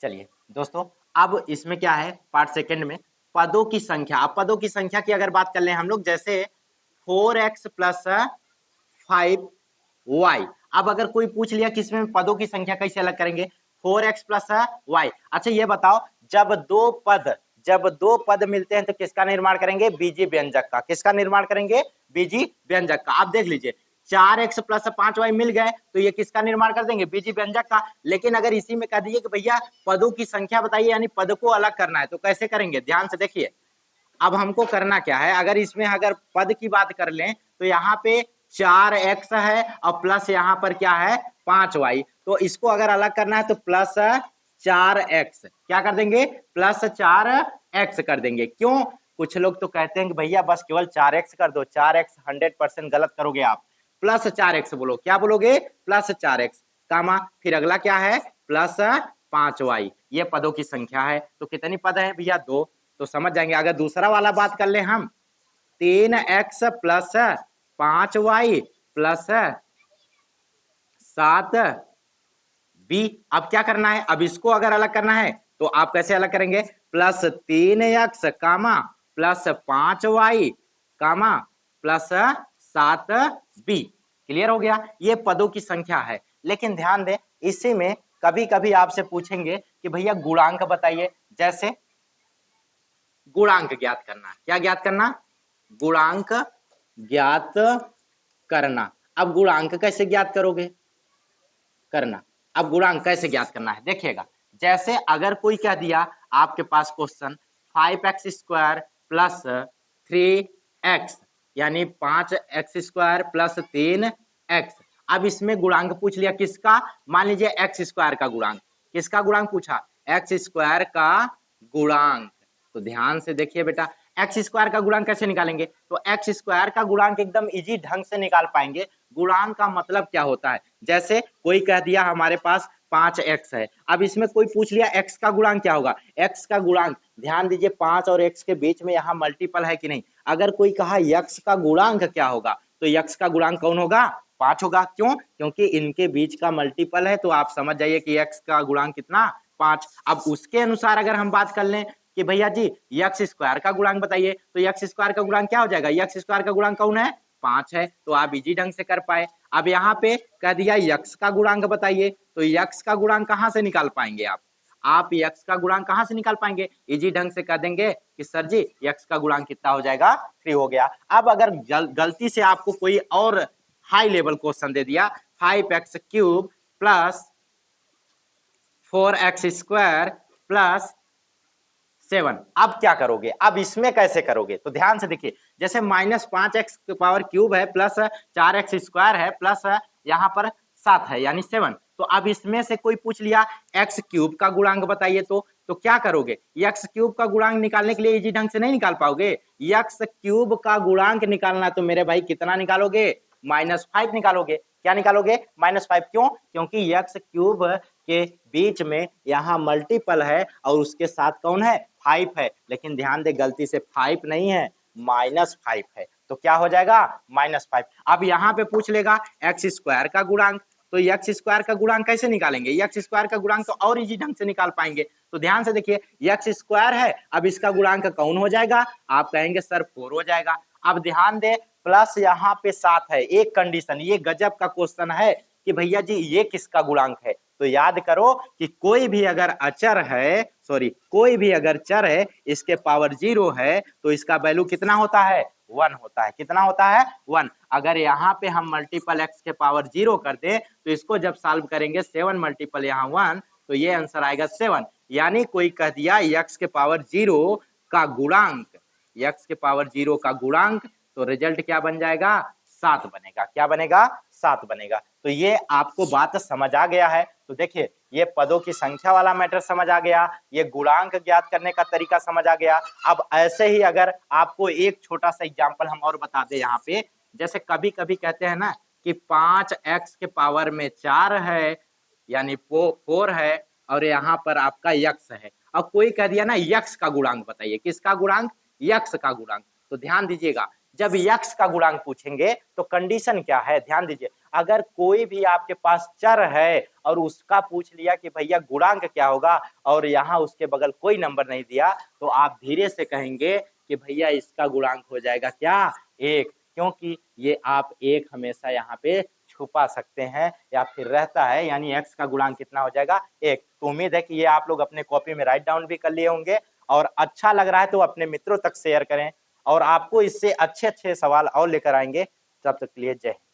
चलिए दोस्तों, अब इसमें क्या है, पार्ट सेकंड में पदों की संख्या। अब पदों की संख्या की अगर बात कर ले हम लोग, जैसे 4x प्लस 5y। अब अगर कोई पूछ लिया कि इसमें पदों की संख्या कैसे अलग करेंगे, 4x प्लस y। अच्छा ये बताओ, जब दो पद मिलते हैं तो किसका निर्माण करेंगे, बीजी व्यंजक का। किसका निर्माण करेंगे, बीजी व्यंजक का। आप देख लीजिए 4x प्लस 5y मिल गए तो ये किसका निर्माण कर देंगे, बीजी व्यंजक का। लेकिन अगर इसी में कह दीजिए कि भैया पदों की संख्या बताइए, यानी पद को अलग करना है, तो कैसे करेंगे, ध्यान से देखिए। अब हमको करना क्या है, अगर पद की बात कर लें तो यहाँ पे 4x है और प्लस यहाँ पर क्या है 5y। तो इसको अगर अलग करना है तो प्लस 4x क्या कर देंगे, प्लस 4x कर देंगे। क्यों, कुछ लोग तो कहते हैं कि भैया बस केवल 4x कर दो, 4x 100% गलत करोगे आप, प्लस 4x बोलो। क्या बोलोगे, प्लस 4x कामा, फिर अगला क्या है, प्लस 5y। ये पदों की संख्या है। तो कितनी पद है भैया, 2। तो समझ जाएंगे। अगर दूसरा वाला बात कर ले हम, 3x plus 5y plus 7b। अब क्या करना है, अब इसको अगर अलग करना है तो आप कैसे अलग करेंगे, प्लस 3x कामा प्लस 5y कामा प्लस 7b। क्लियर हो गया, ये पदों की संख्या है। लेकिन ध्यान दें, इसी में कभी कभी आपसे पूछेंगे कि भैया गुणांक बताइए। जैसे गुणांक ज्ञात करना, क्या ज्ञात करना, गुणांक ज्ञात करना। अब गुणांक कैसे ज्ञात करोगे, करना। अब गुणांक कैसे ज्ञात करना है देखिएगा। जैसे अगर कोई कह दिया आपके पास question 5x square plus 3x, यानी 5x² प्लस 3x। अब इसमें गुणांक पूछ लिया किसका, मान लीजिए x² का गुणांक। किसका गुणांक पूछा, x² का गुणांक। तो ध्यान से देखिए बेटा, x² का गुणांक कैसे निकालेंगे, तो x² का गुणांक एकदम इजी ढंग से निकाल पाएंगे। गुणांक का मतलब क्या होता है, जैसे कोई कह दिया हमारे पास 5x है। अब इसमें कोई पूछ लिया x का गुणांक क्या होगा, x का गुणांक, ध्यान दीजिए 5 और x के बीच में यहाँ मल्टीपल है कि नहीं। अगर कोई कहा x का गुणांक क्या होगा, तो x का गुणांक कौन होगा, 5 होगा। क्यों, क्योंकि इनके बीच का मल्टीपल है। तो आप समझ जाइए कि x का गुणांक कितना, 5। अब उसके अनुसार अगर हम बात कर लें कि भैया जी x² का गुणांक बताइए, तो x² का गुणांक क्या हो जाएगा, x² का गुणांक कौन है, 5 है। तो आप इजी ढंग से कर पाए। अब यहाँ पे कह दिया x का गुणांक बताइए, तो x का गुणांक कहां से निकाल पाएंगे आप x का गुणांक कहां से निकाल पाएंगे, इजी ढंग से कह देंगे कि सर जी x का गुणांक कितना हो जाएगा, 3 हो गया। अब अगर गलती से आपको कोई और हाई लेवल क्वेश्चन दे दिया, 5x³ प्लस 4x² प्लस 7, अब क्या करोगे, अब इसमें कैसे करोगे, तो ध्यान से देखिए। जैसे -5x³ है प्लस 4x² है प्लस यहाँ पर 7 है, यानी 7। तो अब इसमें से कोई पूछ लिया x³ का गुणांक बताइए, तो क्या करोगे, x³ का गुणांक निकालने के लिए इजी ढंग से नहीं निकाल पाओगे। x³ का गुणांक निकालना तो मेरे भाई कितना निकालोगे, -5 निकालोगे। क्या निकालोगे, -5। क्यों, क्योंकि x³ के बीच में यहाँ मल्टीपल है और उसके साथ कौन है, 5 है। लेकिन ध्यान दे, गलती से 5 नहीं है, -5 है। तो क्या हो जाएगा, -5। अब यहाँ पे पूछ लेगा x² का गुणांक, तो x² का गुणांक कैसे निकालेंगे, x² का गुणांक तो और इजी ढंग से निकाल पाएंगे। तो ध्यान से देखिए, x² है, अब इसका गुणांक कौन हो जाएगा, आप कहेंगे सर 4 हो जाएगा। अब ध्यान दे, प्लस यहाँ पे 7 है। एक कंडीशन, ये गजब का क्वेश्चन है कि भैया जी ये किसका गुणांक है। तो याद करो कि कोई भी अगर अचर है, कोई भी अगर चर है, इसके पावर 0 है तो इसका वैल्यू कितना होता है, 1 होता है। कितना होता है, 1। अगर यहाँ पे हम मल्टीपल x के पावर 0 कर दे तो इसको जब सॉल्व करेंगे 7 मल्टीपल यहाँ 1, तो ये आंसर आएगा 7। यानी कोई कह दिया x के पावर 0 का गुणांक, x के पावर 0 का गुणांक, तो रिजल्ट क्या बन जाएगा, 7 बनेगा। क्या बनेगा, 7 बनेगा। तो ये आपको बात समझ आ गया है। तो देखिए, ये पदों की संख्या वाला मैटर समझ आ गया, ये गुणांक ज्ञात करने का तरीका समझ आ गया। अब ऐसे ही अगर आपको एक छोटा सा एग्जांपल हम और बता दें यहाँ पे, जैसे कभी कभी कहते हैं ना कि 5x के पावर में 4 है, यानी 4 है, और यहाँ पर आपका x है। अब कोई कह दिया ना x का गुणांक बताइए, किसका गुणांक, x का गुणांक। तो ध्यान दीजिएगा, जब x का गुणांक पूछेंगे तो कंडीशन क्या है, ध्यान दीजिए, अगर कोई भी आपके पास चर है और उसका पूछ लिया कि भैया गुणांक क्या होगा और यहाँ उसके बगल कोई नंबर नहीं दिया, तो आप धीरे से कहेंगे कि भैया इसका गुणांक हो जाएगा क्या, 1, क्योंकि ये आप 1 हमेशा यहाँ पे छुपा सकते हैं या फिर रहता है, यानी x का गुणांक कितना हो जाएगा, 1। तो उम्मीद है कि ये आप लोग अपने कॉपी में राइट डाउन भी कर लिए होंगे, और अच्छा लग रहा है तो अपने मित्रों तक शेयर करें, और आपको इससे अच्छे अच्छे सवाल और लेकर आएंगे। तब तक के लिए जय हिंद।